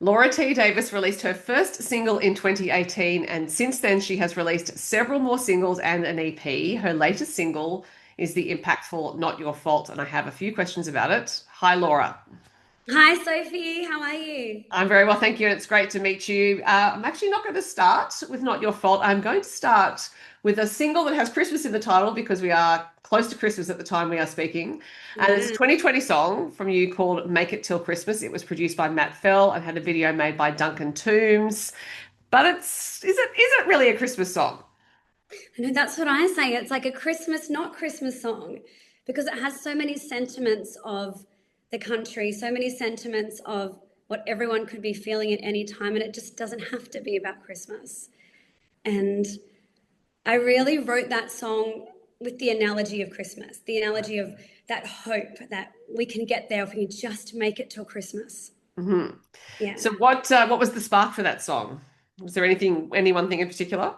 Laura T. Davis released her first single in 2018, and since then she has released several more singles and an EP. Her latest single is the impactful Not Your Fault, and I have a few questions about it. Hi, Laura. Hi Sophie, how are you? I'm very well, thank you, and it's great to meet you. I'm actually not going to start with Not Your Fault. I'm going to start with a single that has Christmas in the title because we are close to Christmas at the time we are speaking. And it's a Yeah. 2020 song from you called Make It Till Christmas. It was produced by Matt Fell and had a video made by Duncan Toombs. But is it really a Christmas song? I know that's what I say. It's like a Christmas, not Christmas song, because it has so many sentiments of the country, so many sentiments of what everyone could be feeling at any time, and it just doesn't have to be about Christmas. And I really wrote that song with the analogy of Christmas, the analogy of that hope that we can get there if we can just make it till Christmas. Hmm. Yeah. So what was the spark for that song? Was there any one thing in particular?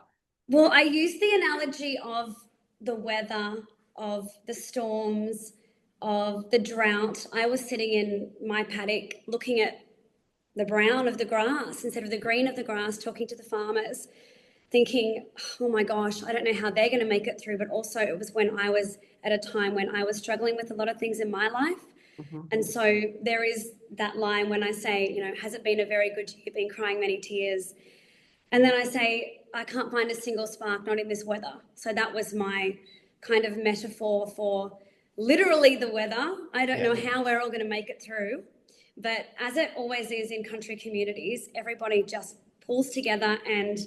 Well, I use the analogy of the weather, of the storms, of the drought. I was sitting in my paddock looking at the brown of the grass instead of the green of the grass, talking to the farmers, thinking, oh my gosh, I don't know how they're going to make it through. But also, it was when I was at a time when I was struggling with a lot of things in my life. Mhm. And so there is that line when I say, has it been a very good year, been crying many tears? And then I say, I can't find a single spark, not in this weather. So that was my kind of metaphor for literally the weather. I don't Yeah. know how we're all going to make it through. But as it always is in country communities, everybody just pulls together. And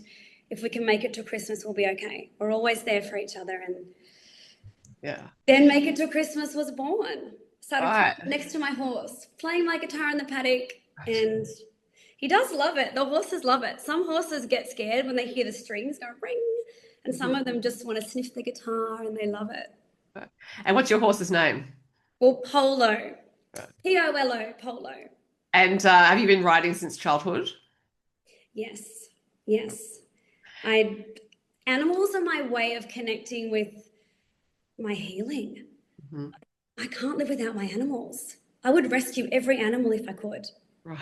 if we can make it to Christmas, we'll be okay. We're always there for each other. And Yeah. then Make It to Christmas was born. All Started crying right. next to my horse, playing my guitar in the paddock, and he does love it. The horses love it. Some horses get scared when they hear the strings go ring, and some Mhm. of them just want to sniff the guitar and they love it. And what's your horse's name? Well, Polo, Polo, Polo. And have you been riding since childhood? Yes, yes. I Animals are my way of connecting with my healing. Mhm. I can't live without my animals. I would rescue every animal if I could. Right.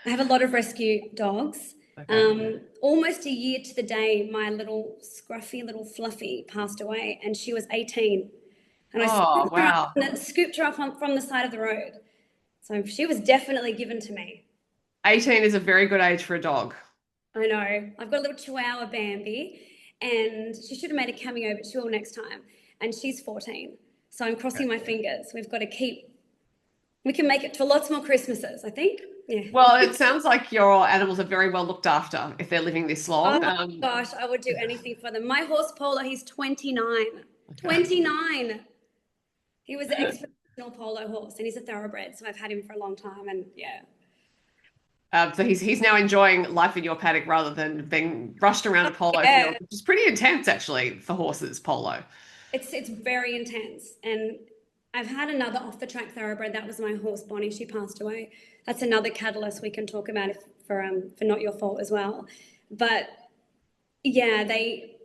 I have a lot of rescue dogs. Okay. Almost a year to the day, my little scruffy little Fluffy passed away, and she was 18. And I Oh, wow. scooped her up from the side of the road. So she was definitely given to me. 18 is a very good age for a dog. I know. I've got a little Chihuahua Bambi, and she should have made a cameo, but she will next time. And she's 14. So I'm Okay. crossing my fingers. We can make it to lots more Christmases, I think. Yeah. Well, it sounds like your animals are very well looked after if they're living this Oh long. gosh, I would do anything for them. My horse Polo, he's 29. Okay. 29. He was an expeditional polo horse and he's a thoroughbred, so I've had him for a long time and yeah. So he's now enjoying life in your paddock rather than being rushed around a polo field, Yeah, which is pretty intense actually for horses, polo. it's very intense. And I've had another off the track thoroughbred. That was my horse Bonnie. She passed away. That's another catalyst we can talk about if, for Not Your Fault as well. But yeah, they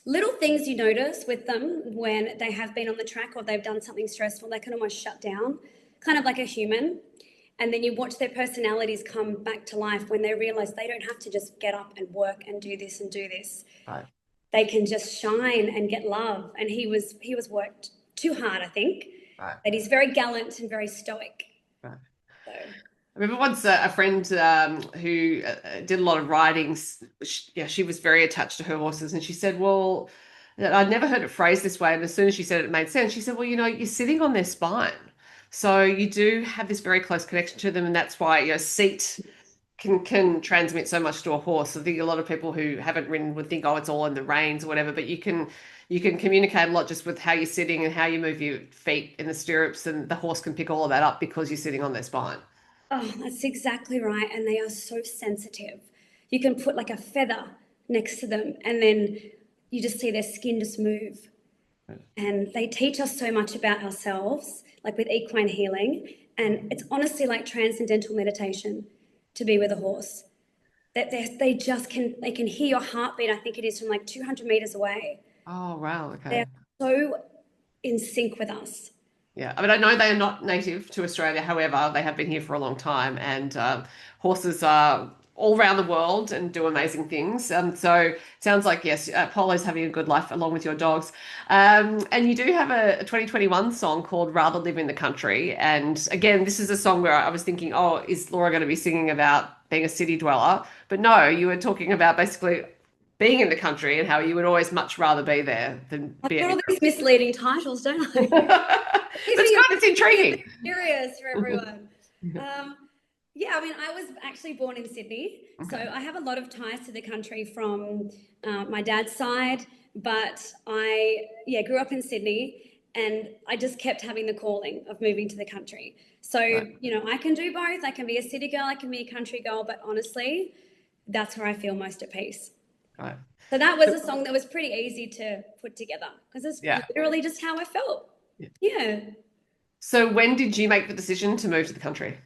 little things you notice with them when they have been on the track or they've done something stressful, they can almost shut down, kind of like a human. And then you watch their personalities come back to life when they realize they don't have to just get up and work and do this and do this. Right. They can just shine and get love. And he was worked too hard, I think. Right. But he's very gallant and very stoic. Right. So I remember once a friend who did a lot of riding. Yeah, she was very attached to her horses, and she said, "Well, I'd never heard it phrased this way." And as soon as she said it, it made sense. She said, "Well, you're sitting on their spine, so you do have this very close connection to them, and that's why seat can transmit so much to a horse. I think a lot of people who haven't ridden would think, oh, it's all in the reins or whatever, but you can communicate a lot just with how you're sitting and how you move your feet in the stirrups, and the horse can pick all of that up because you're sitting on their spine." oh, that's exactly right. And they are so sensitive. You can put like a feather next to them and then you just see their skin just move. And they teach us so much about ourselves, like with equine healing. And it's honestly like transcendental meditation to be with a horse. That they can hear your heartbeat. I think it is from like 200 meters away. Oh, wow. They're Okay. so in sync with us. Yeah, I mean, I know they are not native to Australia. However, they have been here for a long time, and horses are all around the world and do amazing things. So it sounds like yes, Polo's having a good life along with your dogs. And you do have a 2021 song called "Rather Live in the Country." And again, this is a song where I was thinking, oh, is Laura going to be singing about being a city dweller? But no, you were talking about basically being in the country and how you would always much rather be there than I've be got all anywhere these misleading titles, don't I? Keeps That's me good. It's a bit intriguing. curious for everyone. Um, yeah, I mean, I was actually born in Sydney, so Okay. I have a lot of ties to the country from my dad's side. But I grew up in Sydney, and I just kept having the calling of moving to the country. So, Right. I can do both. I can be a city girl, I can be a country girl, but honestly, that's where I feel most at peace. Right. So that was So, a song that was pretty easy to put together because it's yeah. literally just how I felt. Yeah. Yeah. So when did you make the decision to move to the country?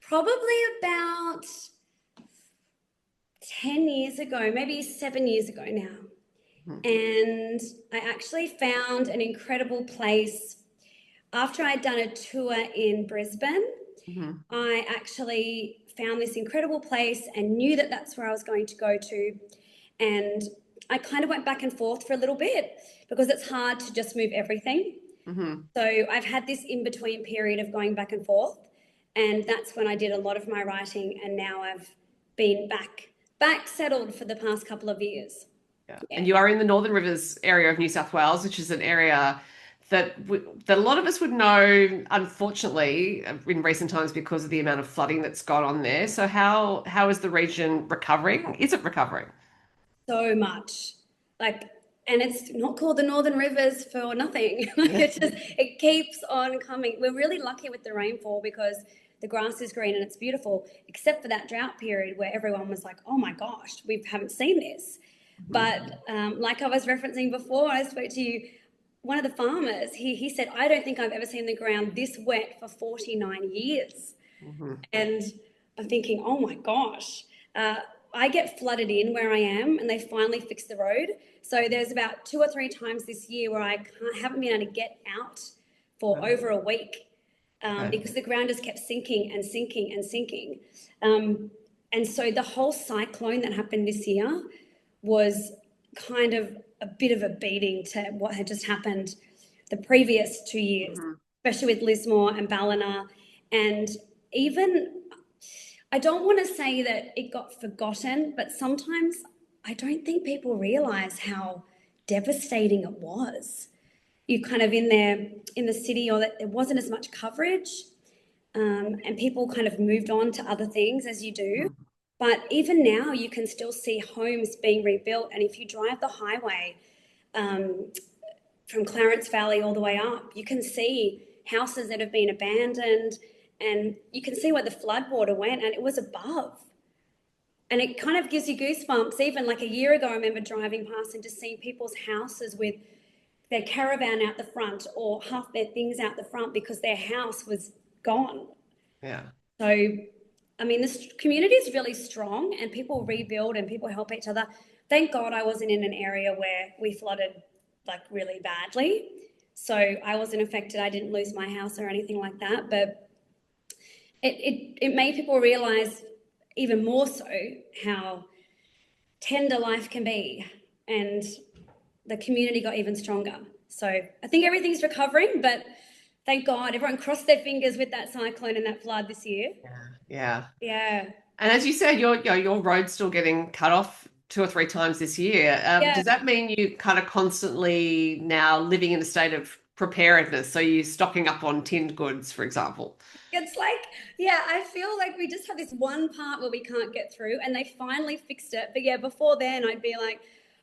Probably about 10 years ago, maybe 7 years ago now. Mhm. And I actually found an incredible place. After I'd done a tour in Brisbane, Mhm. I actually found this incredible place and knew that that's where I was going to go to. And I kind of went back and forth for a little bit because it's hard to just move everything. Mhm. So I've had this in between period of going back and forth, and that's when I did a lot of my writing, and now I've been back settled for the past couple of years. Yeah. Yeah. And you are in the Northern Rivers area of New South Wales, which is an area that a lot of us would know, unfortunately, in recent times because of the amount of flooding that's gone on there. So how is the region recovering? Is it recovering? So much. Like, and it's not called the Northern Rivers for nothing. Like Yeah. it keeps on coming. We're really lucky with the rainfall because the grass is green and it's beautiful, except for that drought period where everyone was like, "Oh my gosh, we haven't seen this." Mhm. But like I was referencing before, I spoke to you. One of the farmers, he said, "I don't think I've ever seen the ground this wet for 49 years." Mhm. And I'm thinking, oh my gosh, uh, I get flooded in where I am, and they finally fixed the road. So there's about 2 or 3 times this year where haven't been able to get out for Right. over a week Okay. because the ground just kept sinking and sinking and sinking. Um, and so the whole cyclone that happened this year was kind of a bit of a beating to what had just happened the previous 2 years, Mhm. especially with Lismore and Ballina. And even, I don't want to say that it got forgotten, but sometimes I don't think people realize how devastating it was. You kind of in there in the city, or that there wasn't as much coverage, and people kind of moved on to other things as you do. Mhm. But even now, you can still see homes being rebuilt. And if you drive the highway um, from Clarence Valley all the way up, you can see houses that have been abandoned, and you can see where the floodwater went, and it was above. And it kind of gives you goosebumps. Even like a year ago, I remember driving past and just seeing people's houses with their caravan out the front or half their things out the front because their house was gone. Yeah. So, I mean, this community is really strong and people rebuild and people help each other. Thank God I wasn't in an area where we flooded like really badly. So I wasn't affected. I didn't lose my house or anything like that. But it made people realize even more so how tender life can be. And the community got even stronger. So I think everything's recovering, but thank God everyone crossed their fingers with that cyclone and that flood this year. Yeah. Yeah. Yeah. And as you said, your road's still getting cut off 2 or 3 times this year. Yeah. Does that mean you kind of constantly now living in a state of preparedness? So you're stocking up on tinned goods, for example? It's like, yeah, I feel like we just have this one part where we can't get through, and they finally fixed it. But yeah, before then, I'd be like,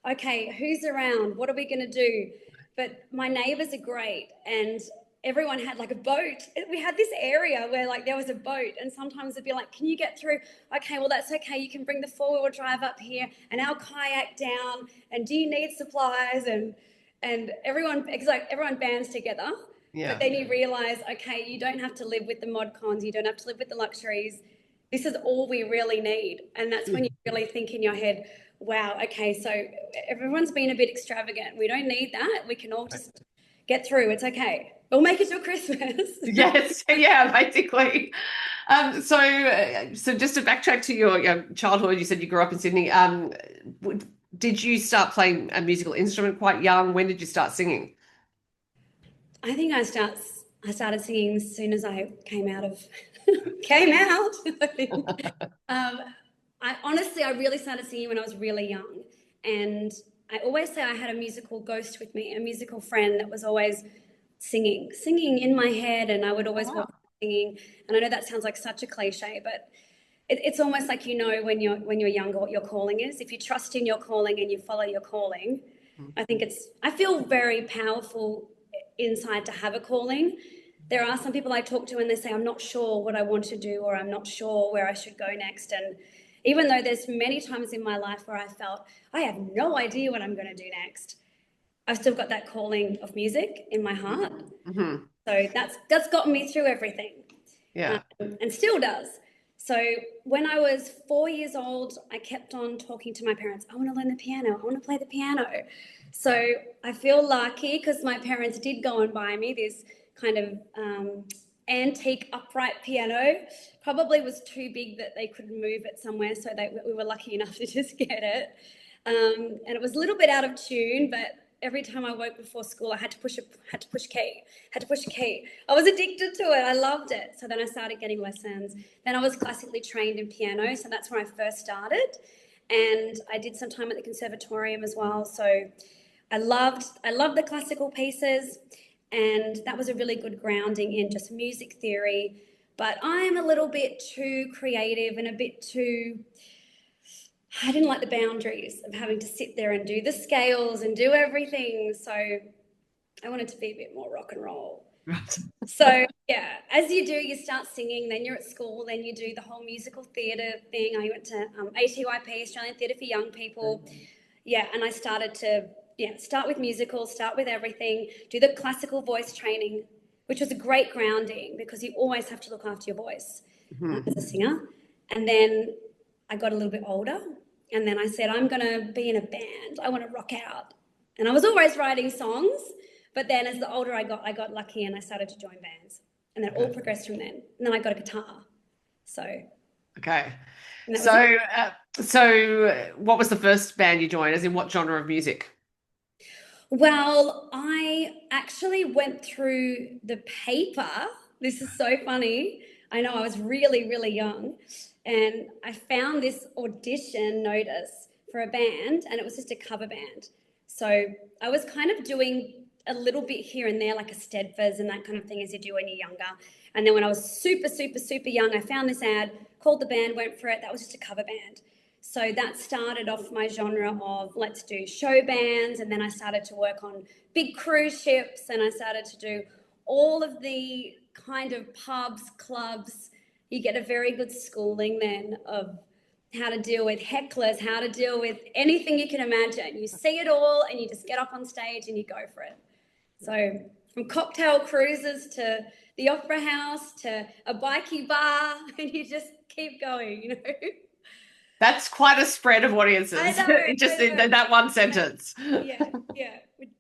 okay, who's around? What are we going to do? But my neighbors are great, and everyone had like a boat. We had this area where like there was a boat, and sometimes it'd be like, can you get through? Okay, well, that's okay. You can bring the four-wheel drive up here and our kayak down. And do you need supplies? And everyone, it's like everyone bands together. But Yeah. then you realize, okay, you don't have to live with the mod cons, you don't have to live with the luxuries. This is all we really need. And that's when you really think in your head, wow, okay, so everyone's been a bit extravagant. We don't need that. We can all just get through. It's okay. We'll make it till Christmas. Yes, yeah, basically. So just to backtrack to your childhood, you said you grew up in Sydney. Did you start playing a musical instrument quite young? When did you start singing? I think I started singing as soon as I came out of came out. I think. Um, I honestly, I really started singing when I was really young, and I always say I had a musical ghost with me, a musical friend that was always singing in my head, and I would Oh, always wow. walk singing. And I know that sounds like such a cliche, but it's almost like you know when you're younger what your calling is. If you trust in your calling and you follow your calling, I think I feel very powerful inside to have a calling. There are some people I talk to and they say, I'm not sure what I want to do or I'm not sure where I should go next. And even though there's many times in my life where I felt I have no idea what I'm going to do next, I've still got that calling of music in my heart. Hmm. So that's gotten me through everything, Yeah. and still does. So when I was 4 years old, I kept on talking to my parents. I want to learn the piano. I want to play the piano. So I feel lucky because my parents did go and buy me this kind of antique upright piano. Probably was too big that they couldn't move it somewhere, so we were lucky enough to just get it. And it was a little bit out of tune, but every time I woke before school, I had to push key, had to push a key. I was addicted to it. I loved it. So then I started getting lessons. Then I was classically trained in piano, so that's where I first started. And I did some time at the conservatorium as well. So I loved the classical pieces, and that was a really good grounding in just music theory. But I'm a little bit too creative and a bit too I didn't like the boundaries of having to sit there and do the scales and do everything. So I wanted to be a bit more rock and roll. Right. So yeah, as you do, you start singing, then you're at school, then you do the whole musical theatre thing. I went to ATYP, Australian Theatre for Young People. Yeah, and I started to start with musicals, start with everything, do the classical voice training, which was a great grounding because you always have to look after your voice as a Mhm. singer. And then I got a little bit older, and then I said, I'm going to be in a band. I want to rock out. And I was always writing songs, but then as the older I got lucky and I started to join bands. And then it all Okay. progressed from then. And then I got a guitar. So, Okay. and that was it. So what was the first band you joined? As in what genre of music? Well, I actually went through the paper. This is so funny. I know I was really, really young, and I found this audition notice for a band, and it was just a cover band. So I was kind of doing a little bit here and there, like a Steadfast and that kind of thing as you do when you're younger. And then when I was super, super, super young, I found this ad, called the band, went for it. That was just a cover band. So that started off my genre of let's do show bands, and then I started to work on big cruise ships, and I started to do all of the kind of pubs, clubs. You get a very good schooling then of how to deal with hecklers, how to deal with anything you can imagine. You see it all, and you just get up on stage and you go for it. So from cocktail cruises to the opera house to a bikie bar, and you just keep going, you know. That's quite a spread of I audiences. know, Just I in know. that one Yeah, sentence. yeah. We've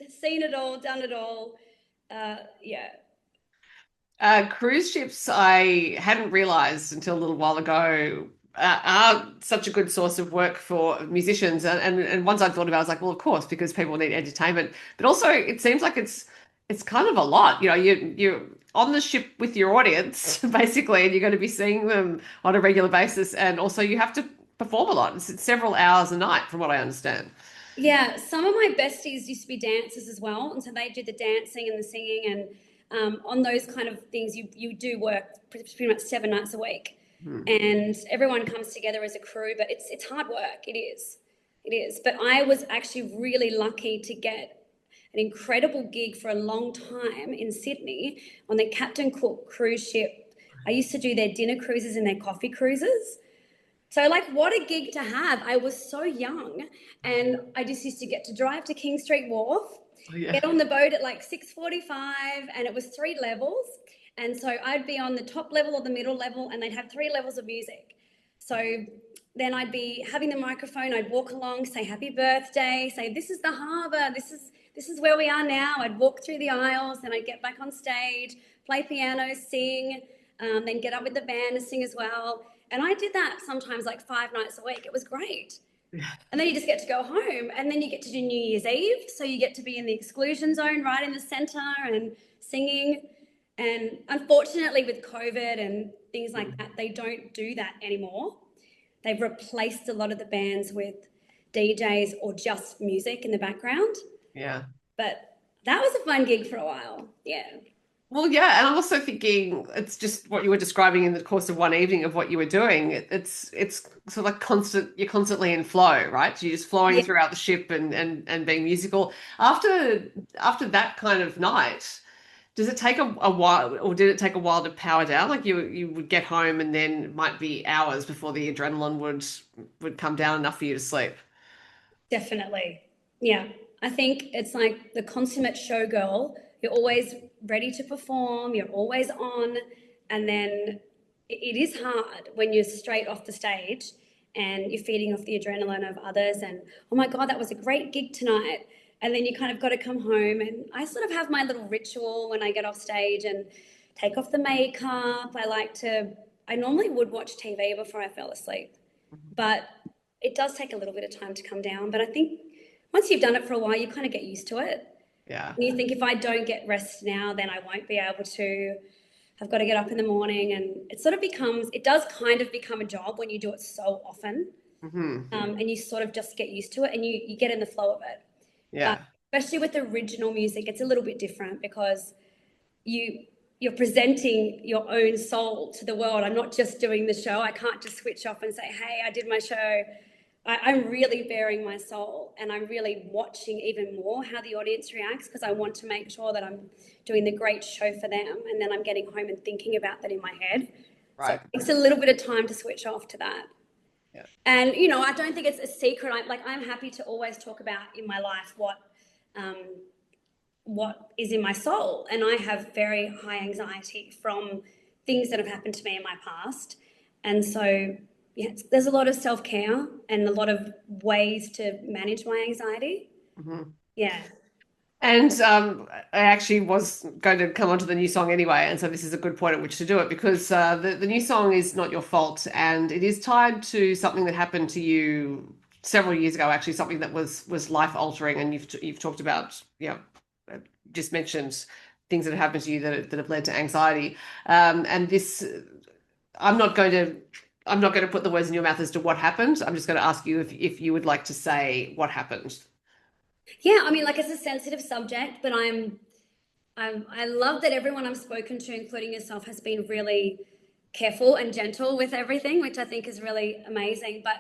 seen it all, done it all. Yeah. Cruise ships, I hadn't realized until a little while ago, are such a good source of work for musicians. And once I thought about it, I was like, well, of course, because people need entertainment. But also, it seems like it's kind of a lot. You know, you're on the ship with your audience, basically, and you're going to be seeing them on a regular basis. And also, you have to perform a lot. It's several hours a night, from what I understand. Yeah, some of my besties used to be dancers as well, and so they do the dancing and the singing, and on those kind of things, you do work pretty much 7 nights a week, Hmm. and everyone comes together as a crew. But it's hard work. It is. But I was actually really lucky to get an incredible gig for a long time in Sydney on the Captain Cook cruise ship. I used to do their dinner cruises and their coffee cruises. So, like, what a gig to have. I was so young, and I just used to get to drive to King Street Wharf, Oh, yeah. get on the boat at like 6:45, and it was 3 levels. And so I'd be on the top level or the middle level, and they'd have 3 levels of music. So then I'd be having the microphone, I'd walk along, say happy birthday, say this is the harbour, this is where we are now. I'd walk through the aisles, then I'd get back on stage, play piano, sing, then get up with the band and sing as well. And I did that sometimes like 5 nights a week. It was great. And then you just get to go home, and then you get to do New Year's Eve. So you get to be in the exclusion zone right in the center and singing. And unfortunately, with COVID and things like that, they don't do that anymore. They've replaced a lot of the bands with DJs or just music in the background. Yeah. But that was a fun gig for a while. Yeah. Well, yeah, and I'm also thinking it's just what you were describing in the course of one evening of what you were doing. It's sort of like constant, you're constantly in flow, right? So you're just flowing Yeah. throughout the ship and being musical. After that kind of night, does it take a while, or did it take a while to power down? Like you would get home and then it might be hours before the adrenaline would come down enough for you to sleep. Definitely. Yeah. I think it's like the consummate showgirl. You're always ready to perform, you're always on. And then it is hard when you're straight off the stage and you're feeding off the adrenaline of others. And oh my God, that was a great gig tonight. And then you kind of got to come home. And I sort of have my little ritual when I get off stage and take off the makeup. I normally would watch TV before I fell asleep, but it does take a little bit of time to come down. But I think once you've done it for a while, you kind of get used to it. Yeah. And you think if I don't get rest now, then I won't be able to. I've got to get up in the morning, and it does kind of become a job when you do it so often. Hmm. And you sort of just get used to it, and you get in the flow of it. But Yeah. especially with original music, it's a little bit different because you you're presenting your own soul to the world. I'm not just doing the show. I can't just switch off and say, hey, I did my show. I'm really bearing my soul, and I'm really watching even more how the audience reacts, because I want to make sure that I'm doing the great show for them, and then I'm getting home and thinking about that in my head. So Right. it takes a little bit of time to switch off to that. Yeah. And I don't think it's a secret. I'm happy to always talk about in my life um, what is in my soul, and I have very high anxiety from things that have happened to me in my past, and so yeah, there's a lot of self-care and a lot of ways to manage my anxiety. Hmm. Yeah. And I actually was going to come onto the new song anyway, and so this is a good point at which to do it, because the new song is Not Your Fault, and it is tied to something that happened to you several years ago, actually, something that was life altering, and you've talked about, just mentioned things that have happened to you that have led to anxiety. And this, I'm not going to I'm not going to put the words in your mouth as to what happened. I'm just going to ask you if you would like to say what happened. Yeah, I mean, like, it's a sensitive subject, but I love that everyone I've spoken to, including yourself, has been really careful and gentle with everything, which I think is really amazing. But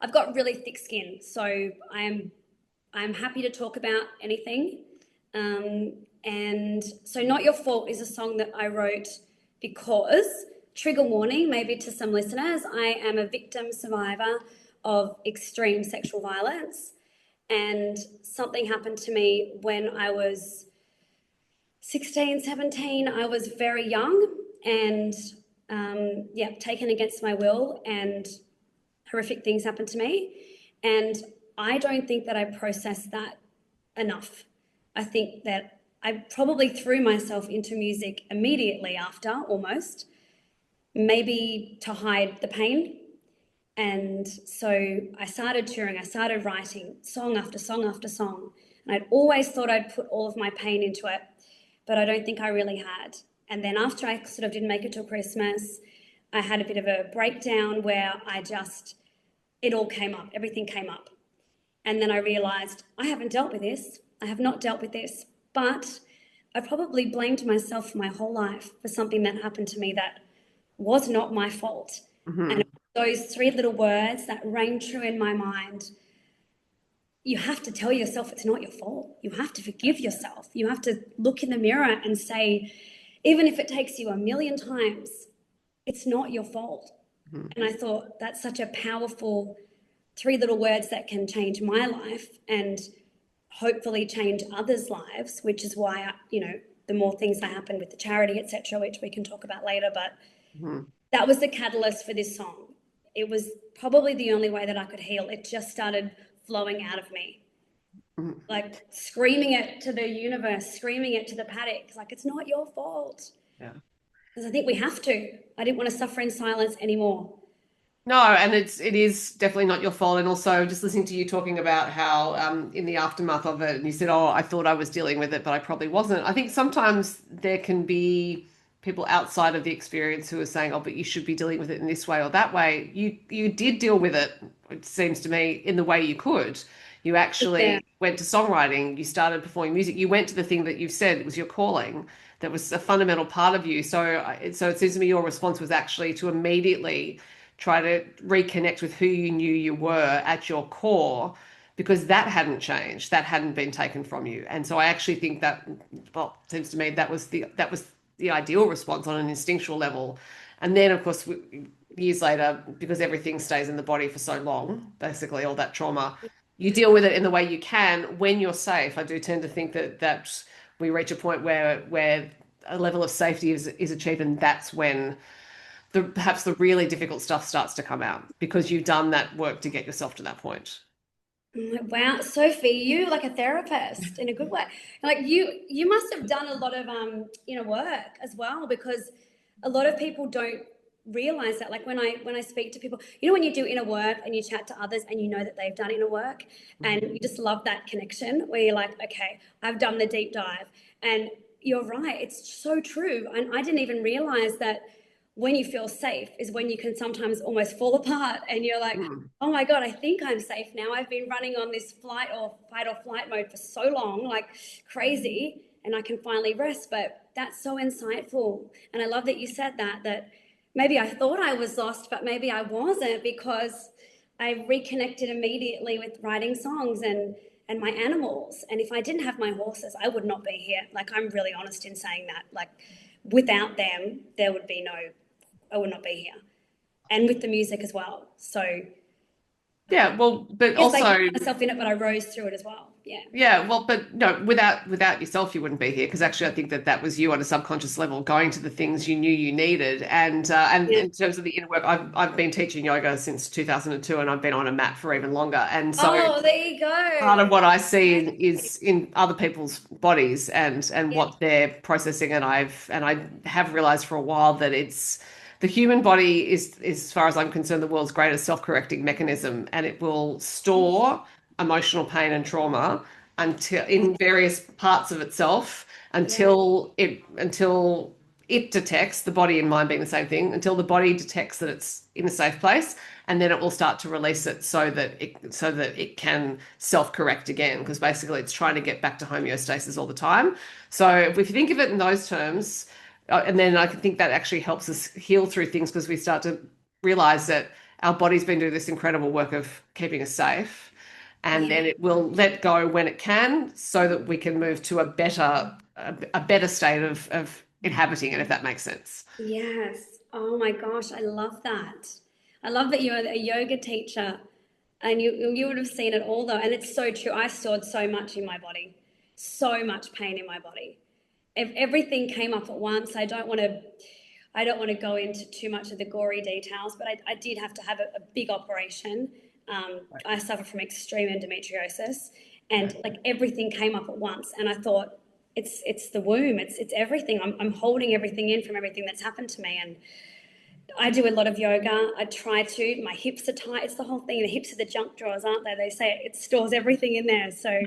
I've got really thick skin, so I'm happy to talk about anything. And so, Not Your Fault is a song that I wrote because, trigger warning, maybe to some listeners, I am a victim survivor of extreme sexual violence. And something happened to me when I was 16, 17. I was very young and, yeah, taken against my will, and horrific things happened to me. And I don't think that I processed that enough. I think that I probably threw myself into music immediately after, almost, maybe to hide the pain. And so I started touring, I started writing song after song after song. And I'd always thought I'd put all of my pain into it, but I don't think I really had. And then after I sort of didn't make it till Christmas, I had a bit of a breakdown where it all came up, everything came up. And then I realized I haven't dealt with this. I have not dealt with this, but I probably blamed myself for my whole life for something that happened to me that was not my fault. And Hmm. those three little words that rang true in my mind, you have to tell yourself it's not your fault. You have to forgive yourself. You have to look in the mirror and say, even if it takes you a million times, it's not your fault. Hmm. And I thought that's such a powerful three little words that can change my life and hopefully change others' lives, which is why, the more things that happen with the charity, etc., which we can talk about later. But Hmm. that was the catalyst for this song. It was probably the only way that I could heal. It just started flowing out of me. Mhm. like screaming it to the universe, screaming it to the paddock. Like, it's not your fault. Yeah. Because I think we have to. I didn't want to suffer in silence anymore. No, and it is definitely not your fault. And also, just listening to you talking about how in the aftermath of it, and you said, "Oh, I thought I was dealing with it, but I probably wasn't." I think sometimes there can be people outside of the experience who are saying, "Oh, but you should be dealing with it in this way or that way." You did deal with it, it seems to me, in the way you could. You Yeah. actually went to songwriting. You started performing music. You went to the thing that you've said was your calling. That was a fundamental part of you. So it seems to me your response was actually to immediately try to reconnect with who you knew you were at your core, because that hadn't changed, that hadn't been taken from you. And so I actually think that, well, it seems to me that was the ideal response on an instinctual level. And then of course years later, because everything stays in the body for so long, basically all that trauma, you deal with it in the way you can when you're safe. I do tend to think that we reach a point where a level of safety is achieved, and that's when perhaps the really difficult stuff starts to come out because you've done that work to get yourself to that point. Wow, Sophie, you like a therapist in a good way. Like you must have done a lot of inner work as well, because a lot of people don't realize that. Like when I speak to people, when you do inner work and you chat to others and you know that they've done inner work, and you just love that connection where you're like, okay, I've done the deep dive. And you're right, it's so true. And I didn't even realize that when you feel safe is when you can sometimes almost fall apart and you're like, Mm. oh my God, I think I'm safe now. I've been running on this flight or fight or flight mode for so long, like crazy, and I can finally rest. But that's so insightful. And I love that you said that maybe I thought I was lost, but maybe I wasn't, because I reconnected immediately with writing songs and my animals. And if I didn't have my horses, I would not be here. Like, I'm really honest in saying that. Like, without them, there would be no, I would not be here. And with the music as well. So Yeah, well, but yes, I also, found myself in it, but I rose through it as well. Yeah. yeah, well, but no, without yourself, you wouldn't be here, because actually, I think that was you on a subconscious level going to the things you knew you needed. And Yeah. in terms of the inner work, I've been teaching yoga since 2002, and I've been on a mat for even longer. And so Oh, there you part of go. what I see is in other people's bodies and Yeah. what they're processing, and I have realized for a while that it's the human body is, as far as I'm concerned, the world's greatest self-correcting mechanism, and it will store emotional pain and trauma until in various parts of itself Yeah. until it detects, the body and mind being the same thing, until the body detects that it's in a safe place, and then it will start to release it so that it can self-correct again, because basically it's trying to get back to homeostasis all the time. So if you think of it in those terms, and then I think that actually helps us heal through things, because we start to realize that our body's been doing this incredible work of keeping us safe, and Yeah. then it will let go when it can, so that we can move to a better state of inhabiting it, if that makes sense. Yes. Oh my gosh, I love that. I love that you're a yoga teacher, and you would have seen it all though. And it's so true. I stored so much in my body, so much pain in my body. If everything came up at once, I don't want to go into too much of the gory details, but I did have to have a big operation. I suffer from extreme endometriosis, Yeah. and like everything came up at once. And I thought, it's the womb, it's everything. I'm holding everything in from everything that's happened to me. And I do a lot of yoga. I try to. My hips are tight. It's the whole thing. The hips are the junk drawers, aren't they? They say it stores everything in there. So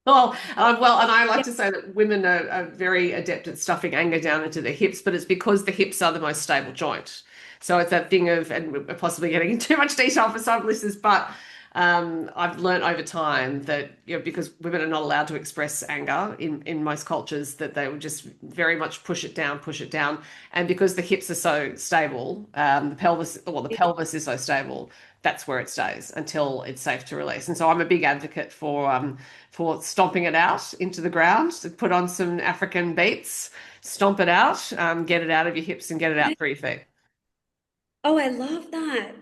Well, and I like yeah, to say that women are very adept at stuffing anger down into their hips, but it's because the hips are the most stable joint. So it's that thing of, and we're possibly getting into too much detail for some listeners, but I've learned over time that, because women are not allowed to express anger in most cultures, that they will just very much push it down, and because the hips are so stable, the pelvis is so stable, that's where it stays until it's safe to release. And so I'm a big advocate for stomping it out into the ground, to put on some African beats, stomp it out, get it out of your hips and get it out through your feet. oh, I love that.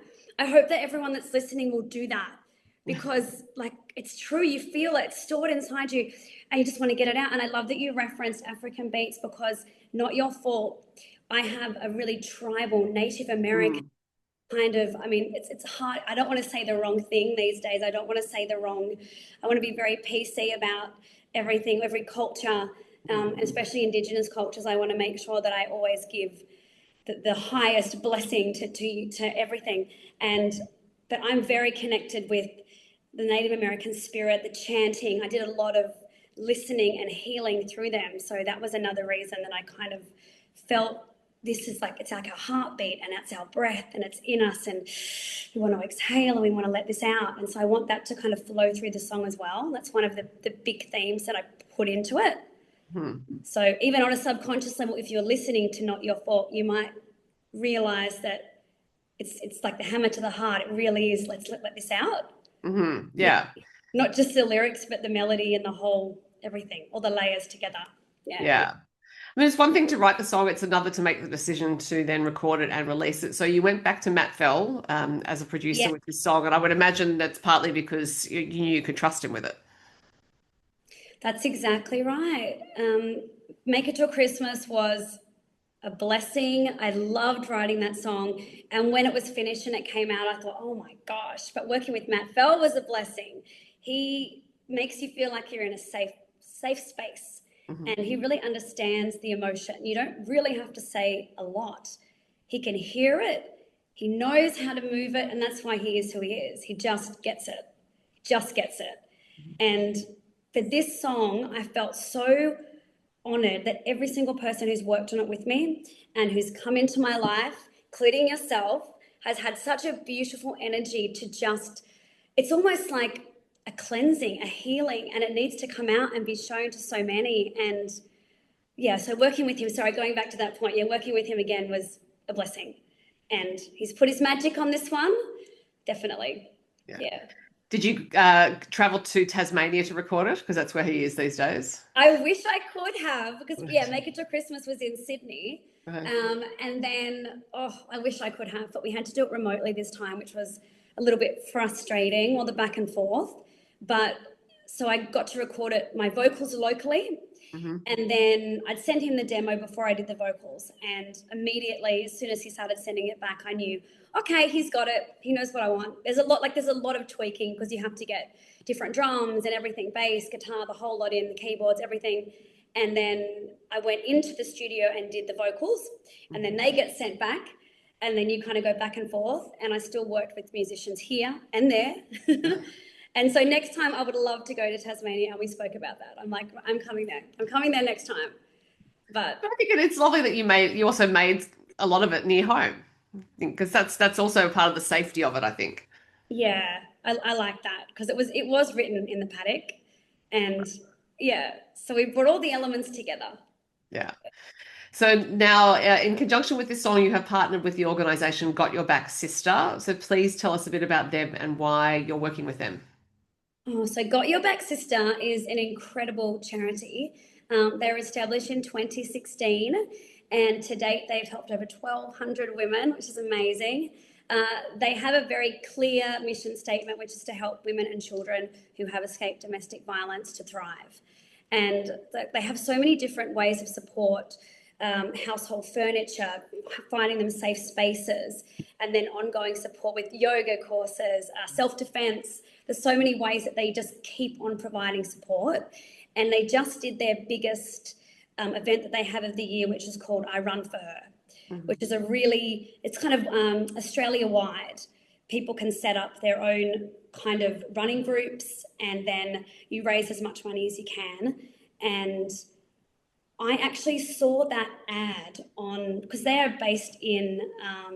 I hope that everyone that's listening will do that, because, like, it's true. You feel it stored inside you and you just want to get it out. And I love that you referenced African beats, because not your fault. I have a really tribal Native American Mm. kind of, I mean, it's hard. I don't want to say the wrong thing these days. I don't want to say the wrong, I want to be very PC about everything, every culture, especially Indigenous cultures. I want to make sure that I always give the highest blessing to everything. But I'm very connected with the Native American spirit, the chanting. I did a lot of listening and healing through them. So that was another reason that I kind of felt this is like, it's like our heartbeat and it's our breath and it's in us, and we want to exhale and we want to let this out. And so I want that to kind of flow through the song as well. That's one of the big themes that I put into it. So even on a subconscious level, if you're listening to Not Your Fault, you might realize that it's like the hammer to the heart. It really is, let's let this out. Yeah. Not just the lyrics, but the melody and the whole everything, all the layers together. Yeah. I mean, it's one thing to write the song, it's another to make the decision to then record it and release it. So you went back to Matt Fell as a producer Yeah, with this song, and I would imagine that's partly because you knew you could trust him with it. that's exactly right. Make It Till Christmas was a blessing. I loved writing that song. And when it was finished and it came out, I thought, oh my gosh. But working with Matt Fell was a blessing. He makes you feel like you're in a safe space. And he really understands the emotion. You don't really have to say a lot. He can hear it. He knows how to move it. And that's why he is who he is. He just gets it. Just gets it. And for this song, I felt so honored that every single person who's worked on it with me and who's come into my life, including yourself, has had such a beautiful energy to just, it's almost like a cleansing, a healing, and it needs to come out and be shown to so many. And yeah, so working with him, sorry, going back to that point, yeah, working with him again was a blessing. And he's put his magic on this one, definitely. Yeah. Yeah. Did you travel to Tasmania to record it? Because that's where he is these days. I wish I could have, because yeah, Make It to Christmas was in Sydney. Okay. And then, oh, I wish I could have, but we had to do it remotely this time, which was a little bit frustrating, all the back and forth. But so I got to record it, my vocals locally. And then I'd send him the demo before I did the vocals. And immediately, as soon as he started sending it back, I knew, okay, he's got it. He knows what I want. There's a lot of tweaking because you have to get different drums and everything, bass, guitar, the whole lot in, the keyboards, everything. And then I went into the studio and did the vocals, and then they get sent back. And then you kind of go back and forth. And I still worked with musicians here and there. And so next time I would love to go to Tasmania, and we spoke about that. I'm like, I'm coming there. I'm coming there next time. But I think it's lovely that you also made a lot of it near home, because that's also part of the safety of it, I think. yeah, I like that because it was written in the paddock, and yeah, so we brought all the elements together. Yeah. So now, in conjunction with this song, you have partnered with the organization Got Your Back Sister. So please tell us a bit about them and why you're working with them. Oh, so Got Your Back Sister is an incredible charity. They were established in 2016, and to date they've helped over 1,200 women, which is amazing. They have a very clear mission statement, which is to help women and children who have escaped domestic violence to thrive. And they have so many different ways of support, household furniture, finding them safe spaces, and then ongoing support with yoga courses, self-defense. There's so many ways that they just keep on providing support. And they just did their biggest event that they have of the year, which is called I Run For Her, which is it's kind of Australia-wide. People can set up their own kind of running groups, and then you raise as much money as you can. And I actually saw that ad because they are based in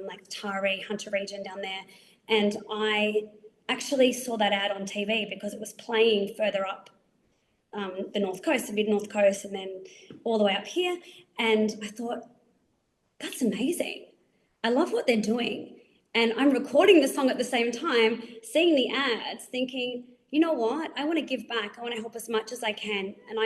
like Taree, Hunter region down there. And I actually saw that ad on TV because it was playing further up the North Coast, the mid-North Coast, and then all the way up here. And I thought, that's amazing. I love what they're doing. And I'm recording the song at the same time, seeing the ads, thinking, you know what? I want to give back. I want to help as much as I can. And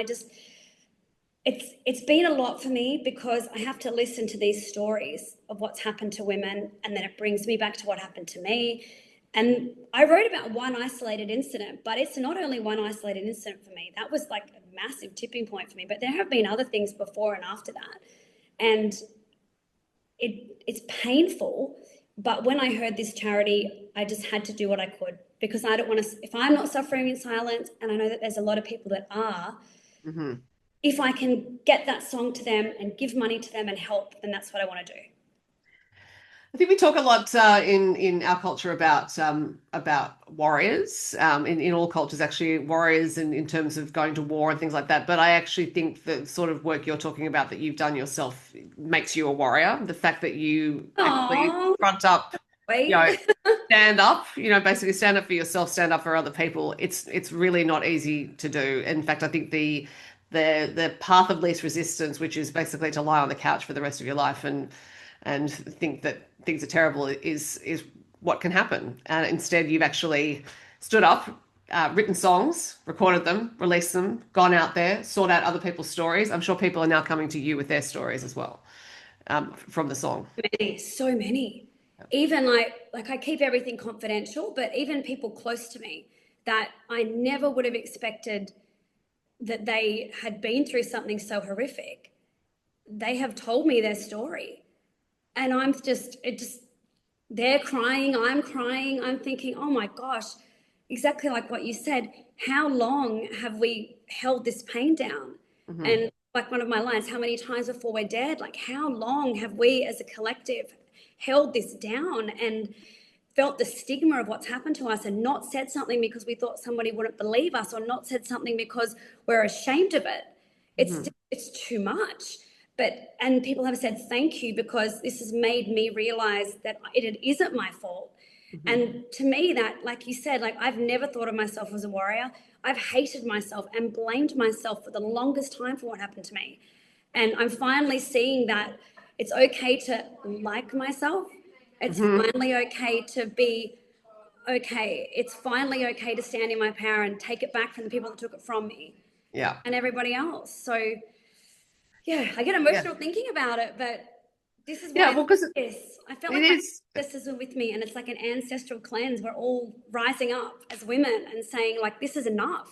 it's been a lot for me because I have to listen to these stories of what's happened to women, and then it brings me back to what happened to me. And I wrote about one isolated incident, but it's not only one isolated incident for me. That was like a massive tipping point for me. But there have been other things before and after that. And it's painful But when I heard this charity, I just had to do what I could because I don't want to, if I'm not suffering in silence, and I know that there's a lot of people that are, Hmm. if I can get that song to them and give money to them and help, then that's what I want to do. I think we talk a lot in our culture about warriors. In all cultures, actually, warriors in terms of going to war and things like that. But I actually think the sort of work you're talking about that you've done yourself makes you a warrior. The fact that you actually Oh, front up, you wait. know, stand up, basically stand up for yourself, stand up for other people. It's really not easy to do. In fact, I think the path of least resistance, which is basically to lie on the couch for the rest of your life and think that things are terrible, is what can happen. And instead, you've actually stood up, written songs, recorded them, released them, gone out there, sought out other people's stories. I'm sure people are now coming to you with their stories as well, from the song. Many, so many. Even like I keep everything confidential, but even people close to me that I never would have expected that they had been through something so horrific, they have told me their story. And they're crying, I'm crying, I'm thinking, oh my gosh, exactly like what you said. How long have we held this pain down? Hmm. And like one of my lines, how many times before we're dead? Like, how long have we as a collective held this down and felt the stigma of what's happened to us and not said something because we thought somebody wouldn't believe us or not said something because we're ashamed of it? Hmm. It's too much. But and people have said thank you because this has made me realize that it isn't my fault. Hmm. And to me, that, like you said, like I've never thought of myself as a warrior. I've hated myself and blamed myself for the longest time for what happened to me. And I'm finally seeing that it's okay to like myself. It's Hmm. finally okay to be okay. It's finally okay to stand in my power and take it back from the people that took it from me Yeah. and everybody else. So yeah, I get Yeah. emotional thinking about it, but this is Yeah. why Well, because this. I felt it like my is. ancestors were with me, and it's like an ancestral cleanse. We're all rising up as women and saying, like, this is enough.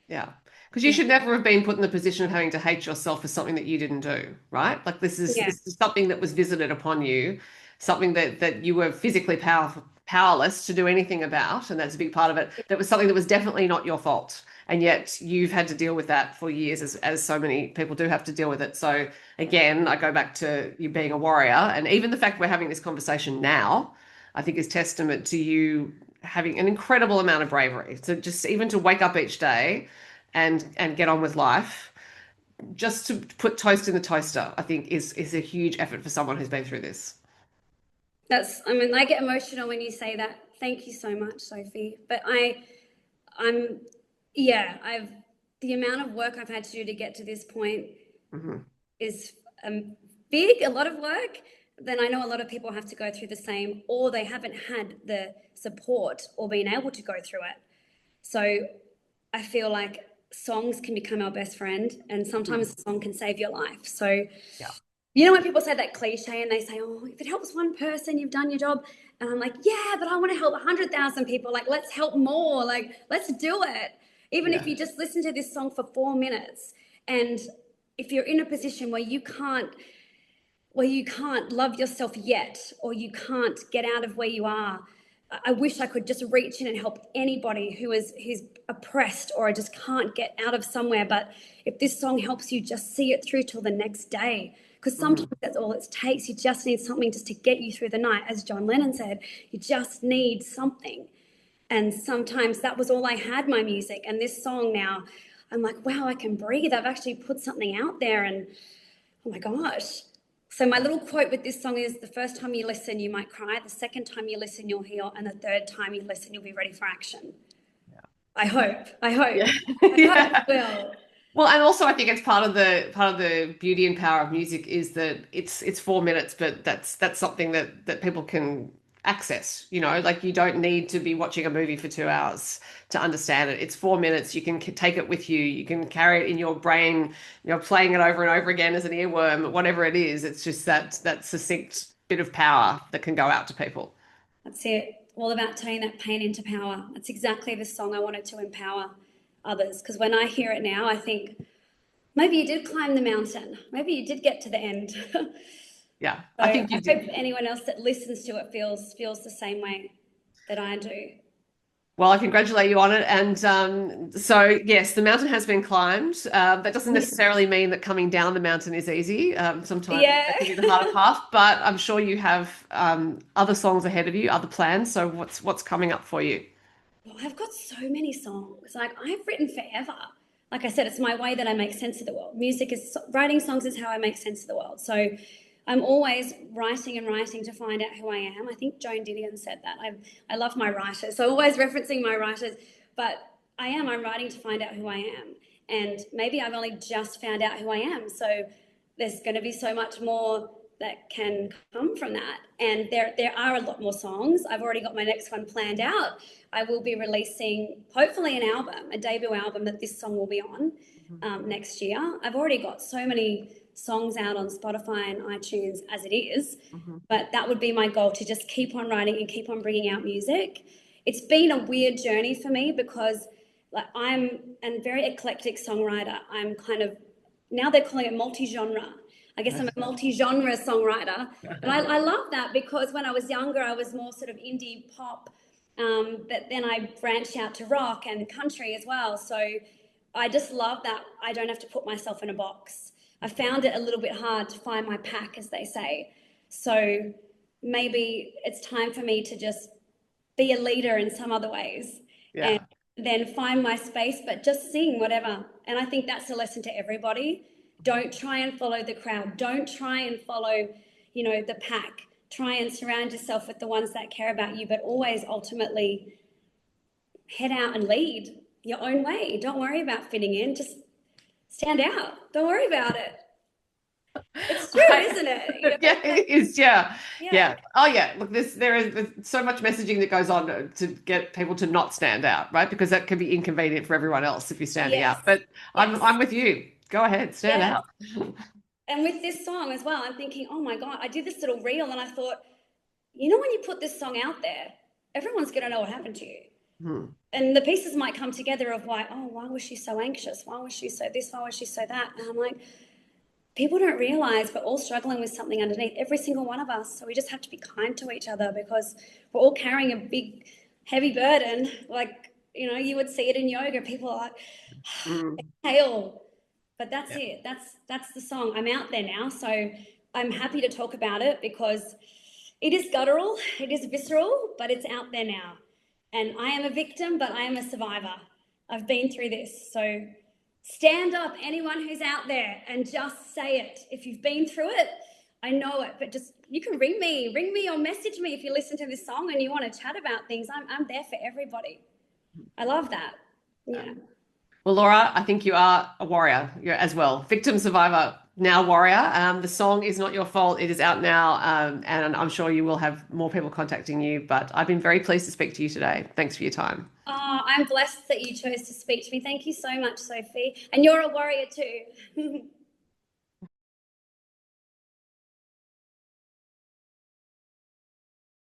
Yeah. Because you Yeah, should never have been put in the position of having to hate yourself for something that you didn't do, right? Like yeah, this is something that was visited upon you, something that you were physically powerless to do anything about, and that's a big part of it. That was something that was definitely not your fault. And yet you've had to deal with that for years, as so many people do have to deal with it. So again, I go back to you being a warrior, and even the fact we're having this conversation now, I think is testament to you having an incredible amount of bravery. So just even to wake up each day and get on with life, just to put toast in the toaster, I think is a huge effort for someone who's been through this. that's. I mean, I get emotional when you say that. Thank you so much, Sophie. But I'm, yeah, the amount of work I've had to do to get to this point Hmm. is big, a lot of work. Then I know a lot of people have to go through the same, or they haven't had the support or been able to go through it. So I feel like songs can become our best friend, and Hmm. sometimes a song can save your life. So, Yeah. you know, when people say that cliche and they say, oh, if it helps one person, you've done your job. And I'm like, yeah, but I want to help 100,000 people. Like, let's help more. Like, let's do it. Even if Yeah. you just listen to this song for 4 minutes, and if you're in a position where you can't love yourself yet, or you can't get out of where you are, I wish I could just reach in and help anybody who's oppressed or just can't get out of somewhere. But if this song helps you just see it through till the next day, because sometimes Hmm. that's all it takes. You just need something just to get you through the night. As John Lennon said, you just need something. And sometimes that was all I had, my music. And this song now, I'm like, wow, I can breathe. I've actually put something out there, and oh my gosh. So my Yeah. little quote with this song is: the first time you listen, you might cry. The second time you listen, you'll heal. And the third time you listen, you'll be ready for action. I hope. I hope. Yeah. I hope Yeah. it will. Well, and also I think it's part of the beauty and power of music is that it's 4 minutes, but that's something that people can access. Like you don't need to be watching a movie for 2 hours to understand it. It's 4 minutes. You can take it with you. You can carry it in your brain. Playing it over and over again as an earworm, whatever it is. It's just that succinct bit of power that can go out to people. That's it. All about turning that pain into power. That's exactly the song I wanted to empower others. Because when I hear it now, I think maybe you did climb the mountain. Maybe you did get to the end. Yeah, So I I think you hope did. anyone else that listens to it feels the same way that I do. Well, I congratulate you on it. And so, yes, the mountain has been climbed. That doesn't necessarily mean that coming down the mountain is easy. Sometimes Yeah. that can be the harder path, but I'm sure you have other songs ahead of you, other plans. So, what's coming up for you? Well, I've got so many songs. Like I've written forever. Like I said, it's my way that I make sense of the world. Music is writing songs is how I make sense of the world. So I'm always writing and writing to find out who I am. I think Joan Didion said that. I love my writers, so always referencing my writers. But I'm writing to find out who I am. And maybe I've only just found out who I am. So there's going to be so much more that can come from that. And there are a lot more songs. I've already got my next one planned out. I will be releasing hopefully an album, a debut album that this song will be on next year. I've already got so many songs out on Spotify and iTunes as it is, Mhm. but that would be my goal, to just keep on writing and keep on bringing out music. It's been a weird journey for me because like I'm a very eclectic songwriter. I'm kind of, now they're calling it multi-genre. I guess I'm a multi-genre songwriter, and I love that because when I was younger, I was more sort of indie pop, but then I branched out to rock and country as well. So I just love that I don't have to put myself in a box. I found it a little bit hard to find my pack, as they say. So maybe it's time for me to just be a leader in some other ways and Yeah. then find my space, but just sing whatever. And I think that's a lesson to everybody. Don't try and follow the crowd. Don't try and follow, the pack. Try and surround yourself with the ones that care about you, but always ultimately head out and lead your own way. Don't worry about fitting in. Just stand out. Don't worry about it. It's true, I, isn't it? yeah, it is. Yeah, Yeah. yeah. Oh, yeah. Look, there's so much messaging that goes on to get people to not stand out, right? Because that can be inconvenient for everyone else if you're standing Yes. out. But I'm Yes. with you. Go ahead, stand Yes. out. And with this song as well, I'm thinking, oh my God, I did this little reel and I thought, when you put this song out there, everyone's going to know what happened to you. Hmm. And the pieces might come together of like, oh, why was she so anxious? Why was she so this? Why was she so that? And I'm like, people don't realize we're all struggling with something underneath, every single one of us. So we just have to be kind to each other because we're all carrying a big, heavy burden. Like, you would see it in yoga. People are like, Mm. exhale. But that's Yeah. it. That's the song. I'm out there now. So I'm happy to talk about it because it is guttural, it is visceral, but it's out there now. And I am a victim, but I am a survivor. I've been through this. So stand up, anyone who's out there, and just say it. If you've been through it, I know it, but just you can ring me or message me if you listen to this song and you want to chat about things. I'm there for everybody. I love that. Yeah. Well, Laura, I think you are a warrior. You're as well. Victim, survivor, now warrior. The song is not your fault. It is out now. And I'm sure you will have more people contacting you. But I've been very pleased to speak to you today. Thanks for your time. Oh, I'm blessed that you chose to speak to me. Thank you so much, Sophie. And you're a warrior too.